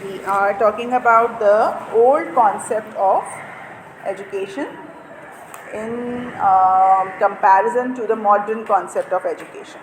We are talking about the old concept of education in comparison to the modern concept of education.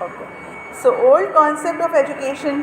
Okay. So old concept of education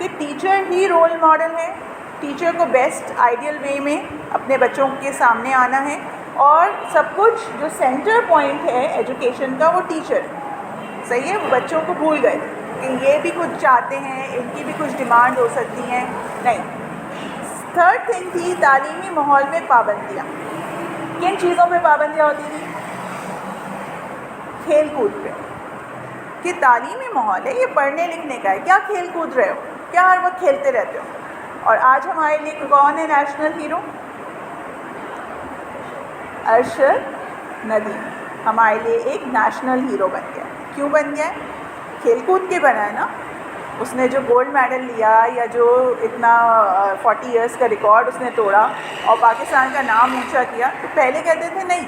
کہ teacher ہی role model ہے، teacher کو best ideal وے میں اپنے بچوں کے سامنے آنا ہے، اور سب کچھ جو سینٹر پوائنٹ ہے ایجوکیشن کا وہ ٹیچر ہے. صحیح ہے. وہ بچوں کو بھول گئے کہ یہ بھی کچھ چاہتے ہیں، ان کی بھی کچھ ڈیمانڈ ہو سکتی ہیں. نہیں. تھرڈ تھنگ تھی تعلیمی ماحول میں پابندیاں. کن چیزوں پہ پابندیاں ہوتی تھیں؟ کھیل کود پہ. کہ تعلیمی ماحول ہے، یہ پڑھنے لکھنے کا ہے، کیا کھیل کود رہے ہو، کیا ہر وقت کھیلتے رہتے ہو. اور آج ہمارے لیے کون ہے نیشنل ہیرو؟ ارشد ندیم ہمارے لیے ایک نیشنل ہیرو بن گیا. کیوں بن گیا ہے؟ کھیل کود کے بنا ہے نا. اس نے جو گولڈ میڈل لیا یا جو اتنا 40 ایئرس کا ریکارڈ اس نے توڑا اور پاکستان کا نام اونچا کیا. تو پہلے کہتے تھے نہیں،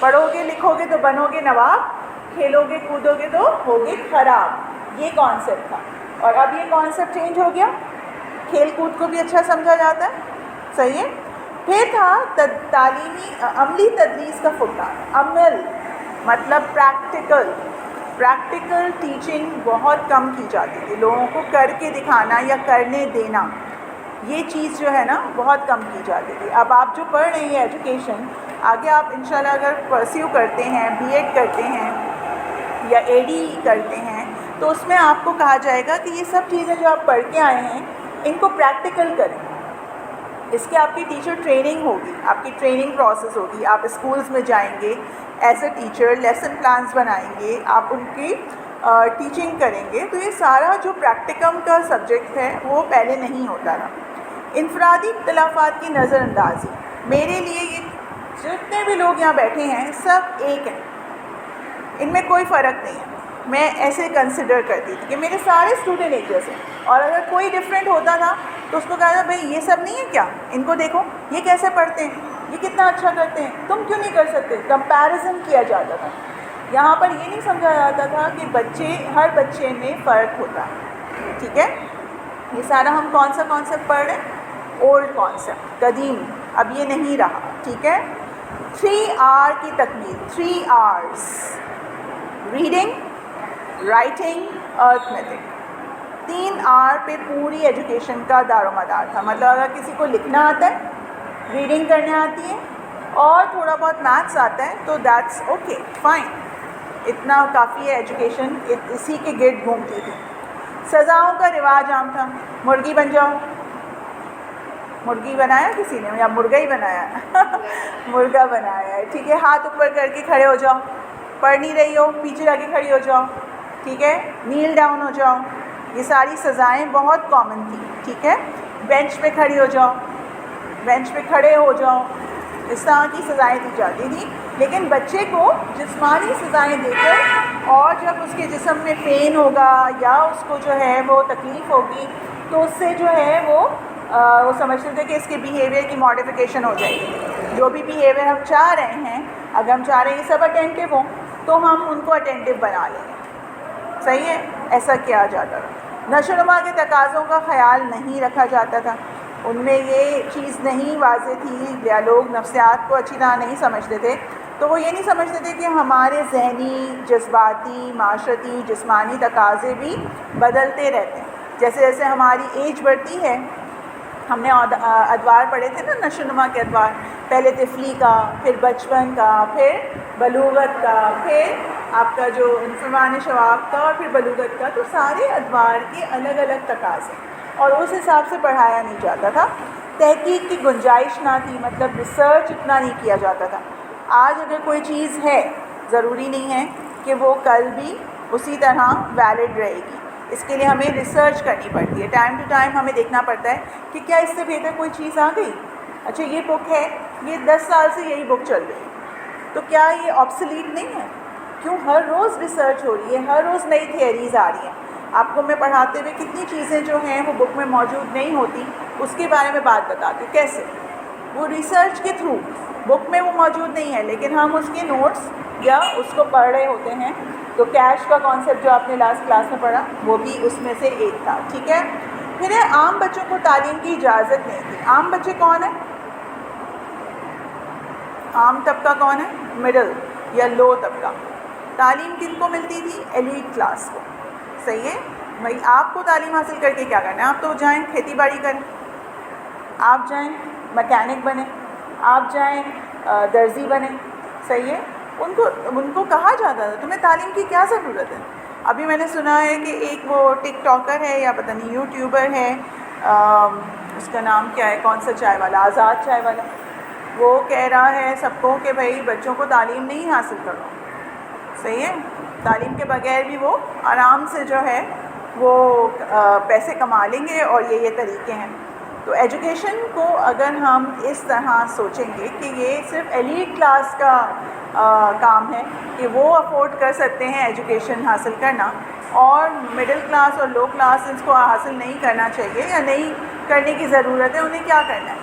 پڑھو گے لکھو گے تو بنو گے نواب، کھیلو گے کودو گے تو ہوگے خراب. یہ کانسیپٹ تھا. اور اب یہ کانسیپٹ چینج ہو گیا، کھیل کود کو بھی اچھا سمجھا جاتا ہے. صحیح ہے. پھر تھا تعلیمی عملی تدریس کا فقدان. عمل مطلب پریکٹیکل ٹیچنگ بہت کم کی جاتی تھی. لوگوں کو کر کے دکھانا یا کرنے دینا، یہ چیز جو ہے نا بہت کم کی جاتی تھی. اب آپ جو پڑھ رہے ہیں ایجوکیشن، آگے آپ انشاءاللہ اگر پرسیو کرتے ہیں، بی ایڈ کرتے ہیں یا اے ڈی کرتے ہیں، تو اس میں آپ کو کہا جائے گا کہ یہ سب چیزیں جو آپ پڑھ کے آئے ہیں ان کو پریکٹیکل کریں. اس کی آپ کی ٹیچر ٹریننگ ہوگی، آپ کی ٹریننگ پروسیس ہوگی. آپ اسکولز میں جائیں گے as a teacher, lesson plans بنائیں گے، آپ ان کی ٹیچنگ کریں گے. تو یہ سارا جو پریکٹیکم کا سبجیکٹ ہے وہ پہلے نہیں ہوتا تھا. انفرادی اختلافات کی نظر اندازی. میرے لیے یہ جتنے بھی لوگ یہاں بیٹھے ہیں سب ایک ہیں، ان میں کوئی فرق نہیں ہے. میں ایسے کنسیڈر کرتی تھی کہ میرے سارے اسٹوڈنٹ ایک جیسے، اور اگر کوئی ڈفرینٹ ہوتا تھا تو اس کو کہا تھا بھائی یہ سب نہیں ہے کیا، ان کو دیکھو یہ کیسے پڑھتے ہیں، یہ کتنا اچھا کرتے ہیں، تم کیوں نہیں کر سکتے. کمپیریزن کیا جاتا تھا. یہاں پر یہ نہیں سمجھا جاتا تھا کہ ہر بچے میں فرق ہوتا ہے. ٹھیک ہے. یہ سارا ہم کون سا کانسیپٹ پڑھ رہے ہیں؟ اولڈ کانسیپٹ، قدیم. اب یہ نہیں رہا. ٹھیک ہے. 3R کی تکمیل. 3Rs: reading, writing, arithmetic. 3R پہ پوری ایجوکیشن کا دار و مدار تھا. مطلب اگر کسی کو لکھنا آتا ہے، ریڈنگ کرنے آتی ہے اور تھوڑا بہت میتھس آتا ہے تو دیٹس اوکے، فائن، اتنا کافی ہے. ایجوکیشن اسی کے گرد گھومتی تھی. سزاؤں کا رواج عام تھا. مرغی بن جاؤ. مرغی بنایا کسی نے یا مرغا ہی بنایا؟ مرغا بنایا ہے. ٹھیک ہے. ہاتھ اوپر کر کے کھڑے ہو جاؤ. پڑھ نہیں رہی ہو پیچھے جا کے کھڑی ہو جاؤ. ٹھیک ہے. نیل ڈاؤن ہو جاؤ. یہ ساری سزائیں بہت کامن تھیں. ٹھیک ہے. بینچ پہ کھڑی ہو جاؤ، بینچ پہ کھڑے ہو جاؤ. اس طرح کی سزائیں دی جاتی تھیں. لیکن بچے کو جسمانی سزائیں دے کر، اور جب اس کے جسم میں پین ہوگا یا اس کو جو ہے وہ تکلیف ہوگی تو اس سے جو ہے وہ سمجھتے تھے کہ اس کے بیہیویئر کی ماڈیفیکیشن ہو جائے گی. جو بھی بیہیویئر ہم چاہ رہے ہیں، اگر ہم چاہ رہے ہیں یہ سب اٹینٹیو ہوں تو ہم ان کو اٹینٹیو بنا لیں گے. صحیح ہے. ایسا کیا جاتا تھا. نشو و نما کے تقاضوں کا خیال نہیں رکھا جاتا تھا. ان میں یہ چیز نہیں واضح تھی، یا لوگ نفسیات کو اچھی طرح نہیں سمجھتے تھے. تو وہ یہ نہیں سمجھتے تھے کہ ہمارے ذہنی، جذباتی، معاشرتی، جسمانی تقاضے بھی بدلتے رہتے ہیں. جیسے جیسے ہماری ایج بڑھتی ہے، ہم نے ادوار پڑھے تھے نا، نشو و نما کے ادوار. پہلے طفلی کا، پھر بچپن کا، پھر بلوغت کا، پھر آپ کا جو انفرمان شباب کا، اور پھر بلوغت کا. تو سارے ادوار کے الگ الگ تقاضے، اور اس حساب سے پڑھایا نہیں جاتا تھا. تحقیق کی گنجائش نہ تھی، مطلب ریسرچ اتنا نہیں کیا جاتا تھا. آج اگر کوئی چیز ہے، ضروری نہیں ہے کہ وہ کل بھی اسی طرح ویلڈ رہے گی. اس کے لیے ہمیں ریسرچ کرنی پڑتی ہے. ٹائم ٹو ٹائم ہمیں دیکھنا پڑتا ہے کہ کیا اس سے بہتر کوئی چیز آ گئی. اچھا یہ بک ہے، یہ 10 سال سے یہی بک چل رہی ہے، تو کیا یہ آبسلیٹ نہیں ہے؟ کیوں ہر روز ریسرچ ہو رہی ہے، ہر روز نئی تھیئریز آ رہی ہیں. آپ کو میں پڑھاتے ہوئے کتنی چیزیں جو ہیں وہ بک میں موجود نہیں ہوتی، اس کے بارے میں بات بتاتی ہوں. کیسے؟ وہ ریسرچ کے تھرو. بک میں وہ موجود نہیں ہے لیکن ہم اس کے نوٹس یا اس کو پڑھ رہے ہوتے ہیں. تو کیش کا کانسیپٹ جو آپ نے لاسٹ کلاس میں پڑھا وہ بھی اس میں سے ایک تھا. ٹھیک ہے. پھر عام بچوں کو تعلیم کی اجازت نہیں تھی. عام بچے کون ہیں؟ عام طبقہ کون ہے؟ مڈل یا لو طبقہ. تعلیم کن کو ملتی تھی؟ ایلیٹ کلاس کو. صحیح ہے. بھائی آپ کو تعلیم حاصل کر کے کیا کرنا ہے؟ آپ تو جائیں کھیتی باڑی کریں، آپ جائیں مکینک بنیں، آپ جائیں درزی بنیں، صحیح ہے؟ ان کو کہا جاتا تھا تمہیں تعلیم کی کیا ضرورت ہے؟ ابھی میں نے سنا ہے کہ ایک وہ ٹک ٹاکر ہے یا پتہ نہیں یوٹیوبر ہے، اس کا نام کیا ہے، کون سا چائے والا، آزاد چائے والا، وہ کہہ رہا ہے سب کو کہ بھائی بچوں کو تعلیم نہیں حاصل کرو، صحیح ہے؟ تعلیم کے بغیر بھی وہ آرام سے جو ہے وہ پیسے کما لیں گے، اور یہ طریقے ہیں۔ تو ایجوکیشن کو اگر ہم اس طرح سوچیں گے کہ یہ صرف ایلیٹ کلاس کا کام ہے کہ وہ افورڈ کر سکتے ہیں ایجوکیشن حاصل کرنا، اور مڈل کلاس اور لو کلاس اس کو حاصل نہیں کرنا چاہیے یا نہیں کرنے کی ضرورت ہے، انہیں کیا کرنا ہے،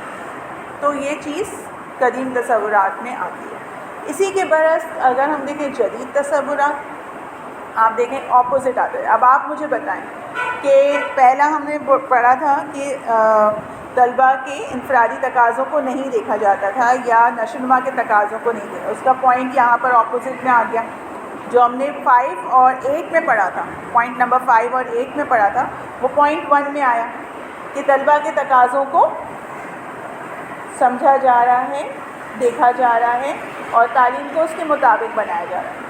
تو یہ چیز قدیم تصورات میں آتی ہے۔ اسی کے برعکس اگر ہم دیکھیں جدید تصورات، آپ دیکھیں اپوزٹ آتا ہے۔ اب آپ مجھے بتائیں کہ پہلا ہم نے پڑھا تھا کہ طلباء کے انفرادی تقاضوں کو نہیں دیکھا جاتا تھا یا نشو و نما کے تقاضوں کو نہیں دیکھا، اس کا پوائنٹ یہاں پر اپوزٹ میں آ گیا۔ جو ہم نے 5 اور 8 میں پڑھا تھا، پوائنٹ نمبر 5 اور 8 میں پڑھا تھا، وہ پوائنٹ 1 میں آیا کہ طلباء کے تقاضوں کو سمجھا جا رہا ہے، دیکھا جا رہا ہے، اور تعلیم کو اس کے مطابق بنایا جا رہا ہے۔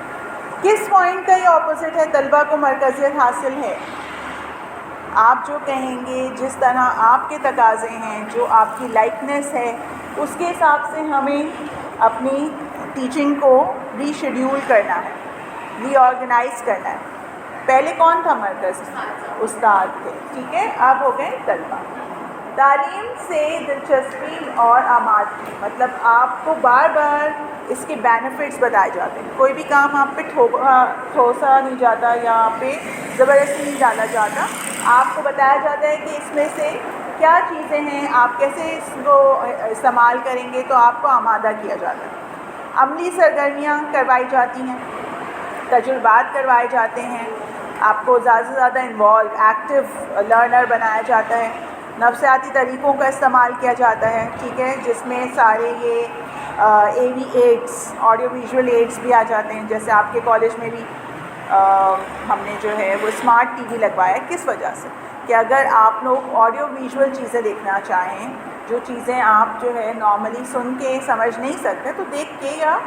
کس پوائنٹ کا یہ اپوزٹ ہے؟ طلباء کو مرکزیت حاصل ہے۔ آپ جو کہیں گے، جس طرح آپ کے تقاضے ہیں، جو آپ کی لائکنیس ہے، اس کے حساب سے ہمیں اپنی ٹیچنگ کو ری شیڈیول کرنا ہے، ری آرگنائز کرنا ہے۔ پہلے کون تھا مرکز؟ استاد تھے، ٹھیک ہے؟ اب ہو گئے طلباء۔ تعلیم سے دلچسپی اور آمادگی، مطلب آپ کو بار بار اس کے بینیفٹس بتائے جاتے ہیں، کوئی بھی کام آپ پہ ٹھوسا نہیں جاتا یا آپ پہ زبردستی نہیں ڈالا جاتا، آپ کو بتایا جاتا ہے کہ اس میں سے کیا چیزیں ہیں، آپ کیسے اس کو استعمال کریں گے، تو آپ کو آمادہ کیا جاتا ہے۔ عملی سرگرمیاں کروائی جاتی ہیں، تجربات کروائے جاتے ہیں، آپ کو زیادہ سے زیادہ انوالو ایکٹیو لرنر بنایا جاتا ہے۔ نفسیاتی طریقوں کا استعمال کیا جاتا ہے، ٹھیک ہے، جس میں سارے یہ A V aids, audio visual aids بھی آ جاتے ہیں۔ جیسے آپ کے کالج میں بھی ہم نے جو ہے وہ اسمارٹ ٹی وی لگوایا ہے، کس وجہ سے کہ اگر آپ لوگ آڈیو ویژول چیزیں دیکھنا چاہیں، جو چیزیں آپ جو ہے نارملی سن کے سمجھ نہیں سکتے، تو دیکھ کے یا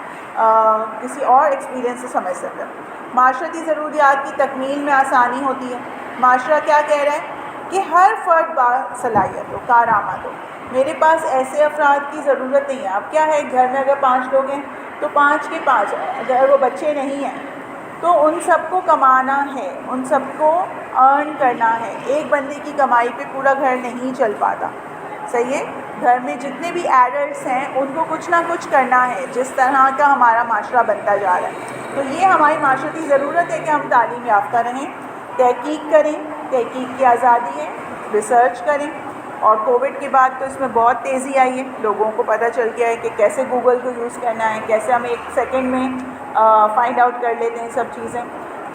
کسی اور ایکسپیرینس سے سمجھ سکتے ہیں۔ معاشرتی ضروریات کی تکمیل میں آسانی ہوتی ہے۔ معاشرہ کیا کہہ رہا ہے کہ ہر فرد باصلاحیت ہو، کارآمد ہو۔ میرے پاس ایسے افراد کی ضرورت نہیں ہے۔ اب کیا ہے، گھر میں اگر 5 لوگ ہیں تو 5 کے 5، اگر وہ بچے نہیں ہیں تو ان سب کو کمانا ہے، ان سب کو ارن کرنا ہے۔ ایک بندے کی کمائی پہ پورا گھر نہیں چل پاتا، صحیح ہے؟ گھر میں جتنے بھی ایڈلٹس ہیں ان کو کچھ نہ کچھ کرنا ہے، جس طرح کا ہمارا معاشرہ بنتا جا رہا ہے۔ تو یہ ہماری معاشرتی ضرورت ہے کہ ہم تعلیم یافتہ رہیں، تحقیق کریں، تحقیق کی آزادی ہے، ریسرچ کریں۔ اور کووڈ کے بعد تو اس میں بہت تیزی آئی ہے، لوگوں کو پتہ چل گیا ہے کہ کیسے گوگل کو یوز کرنا ہے، کیسے ہم 1 سیکنڈ میں فائنڈ آؤٹ کر لیتے ہیں سب چیزیں۔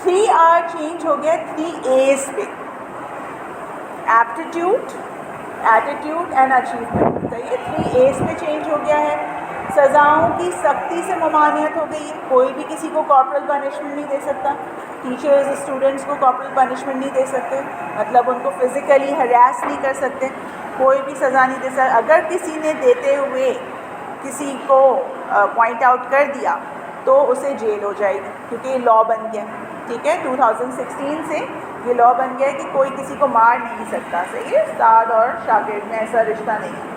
3R چینج ہو گیا 3 A's پہ، ایپٹیٹیوڈ، ایٹیٹیوڈ اینڈ اچیومنٹ، صحیح ہے؟ 3 A's پہ چینج ہو گیا ہے۔ سزاؤں کی سختی سے ممانعت ہو گئی ہے، کوئی بھی کسی کو کارپورل پنشمنٹ نہیں دے سکتا، ٹیچرز اسٹوڈنٹس کو کارپورل پنشمنٹ نہیں دے سکتے، مطلب ان کو فزیکلی ہراس نہیں کر سکتے، کوئی بھی سزا نہیں دے سکتا۔ اگر کسی نے دیتے ہوئے کسی کو پوائنٹ آؤٹ کر دیا تو اسے جیل ہو جائے گی، کیونکہ یہ لاء بن گیا، ٹھیک ہے؟ 2016 سے یہ لاء بن گیا ہے کہ کوئی کسی کو مار نہیں سکتا، صحیح ہے؟ استاد اور شاگرد میں ایسا رشتہ نہیں ہے۔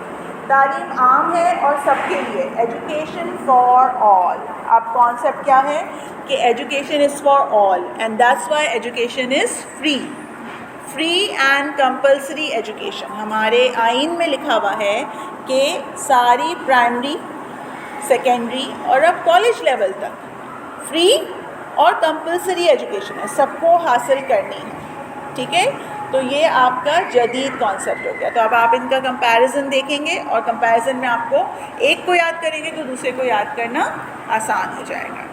تعلیم عام ہے اور سب کے لیے، ایجوکیشن فار آل۔ اب کانسیپٹ کیا ہے کہ education is for all, and that's why education is free, free and compulsory education. ہمارے آئین میں لکھا ہوا ہے کہ ساری پرائمری، سیکنڈری اور اب کالج لیول تک فری اور کمپلسری ایجوکیشن ہے، سب کو حاصل کرنی ہے، ٹھیک ہے؟ تو یہ آپ کا جدید کانسیپٹ ہو گیا۔ تو اب آپ ان کا کمپیریزن دیکھیں گے، اور کمپیریزن میں آپ کو ایک کو یاد کریں گے تو دوسرے کو یاد کرنا آسان ہو جائے گا۔